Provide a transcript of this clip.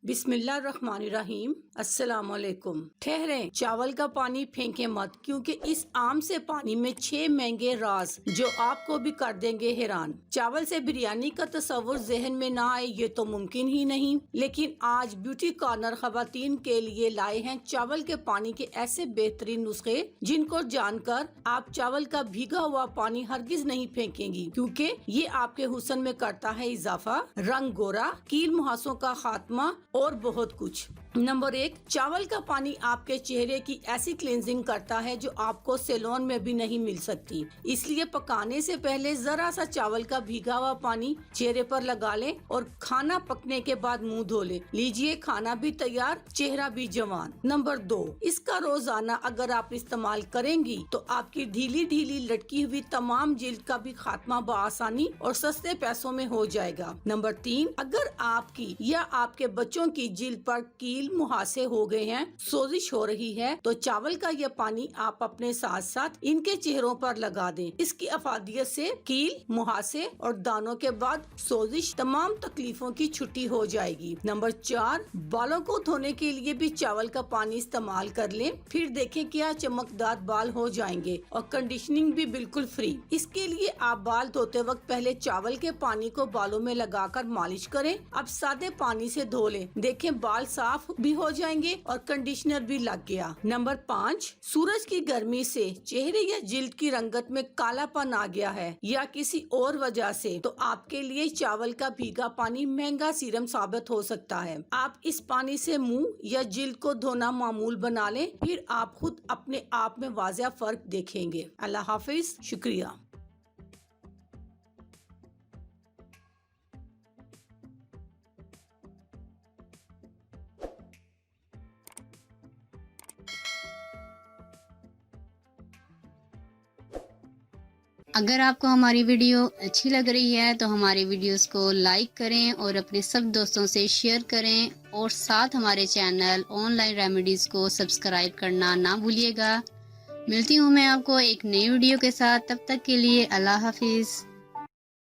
بسم اللہ الرحمن الرحیم۔ السلام علیکم۔ ٹھہریں، چاول کا پانی پھینکیں مت، کیونکہ اس عام سے پانی میں 6 مہنگے راز جو آپ کو بھی کر دیں گے حیران۔ چاول سے بریانی کا تصور ذہن میں نہ آئے یہ تو ممکن ہی نہیں، لیکن آج بیوٹی کارنر خواتین کے لیے لائے ہیں چاول کے پانی کے ایسے بہترین نسخے جن کو جان کر آپ چاول کا بھیگا ہوا پانی ہرگز نہیں پھینکیں گی، کیونکہ یہ آپ کے حسن میں کرتا ہے اضافہ، رنگ گورا، کیل مہاسوں کا خاتمہ اور بہت کچھ۔ نمبر 1، چاول کا پانی آپ کے چہرے کی ایسی کلینزنگ کرتا ہے جو آپ کو سیلون میں بھی نہیں مل سکتی، اس لیے پکانے سے پہلے ذرا سا چاول کا بھیگا ہوا پانی چہرے پر لگا لیں اور کھانا پکنے کے بعد منہ دھو لیں، لیجئے کھانا بھی تیار، چہرہ بھی جوان۔ نمبر 2، اس کا روزانہ اگر آپ استعمال کریں گی تو آپ کی ڈھیلی ڈھیلی لٹکی ہوئی تمام جلد کا بھی خاتمہ بآسانی اور سستے پیسوں میں ہو جائے گا۔ نمبر 3، اگر آپ کی یا آپ کے بچوں کی جلد پر کیل مہاسے ہو گئے ہیں، سوزش ہو رہی ہے، تو چاول کا یہ پانی آپ اپنے ساتھ ساتھ ان کے چہروں پر لگا دیں۔ اس کی افادیت سے کیل، مہاسے اور دانوں کے بعد سوزش، تمام تکلیفوں کی چھٹی ہو جائے گی۔ نمبر 4، بالوں کو دھونے کے لیے بھی چاول کا پانی استعمال کر لیں، پھر دیکھیں کیا چمکدار بال ہو جائیں گے اور کنڈیشننگ بھی بالکل فری۔ اس کے لیے آپ بال دھوتے وقت پہلے چاول کے پانی کو بالوں میں لگا کر مالش کریں، اب سادے پانی سے دھو لیں، دیکھیں بال صاف بھی ہو جائیں گے اور کنڈیشنر بھی لگ گیا۔ نمبر 5، سورج کی گرمی سے چہرے یا جلد کی رنگت میں کالا پن آ گیا ہے یا کسی اور وجہ سے، تو آپ کے لیے چاول کا بھیگا پانی مہنگا سیرم ثابت ہو سکتا ہے۔ آپ اس پانی سے منہ یا جلد کو دھونا معمول بنا لیں، پھر آپ خود اپنے آپ میں واضح فرق دیکھیں گے۔ اللہ حافظ، شکریہ۔ اگر آپ کو ہماری ویڈیو اچھی لگ رہی ہے تو ہماری ویڈیوز کو لائک کریں اور اپنے سب دوستوں سے شیئر کریں، اور ساتھ ہمارے چینل آن لائن ریمیڈیز کو سبسکرائب کرنا نہ بھولیے گا۔ ملتی ہوں میں آپ کو ایک نئی ویڈیو کے ساتھ، تب تک کے لیے اللہ حافظ۔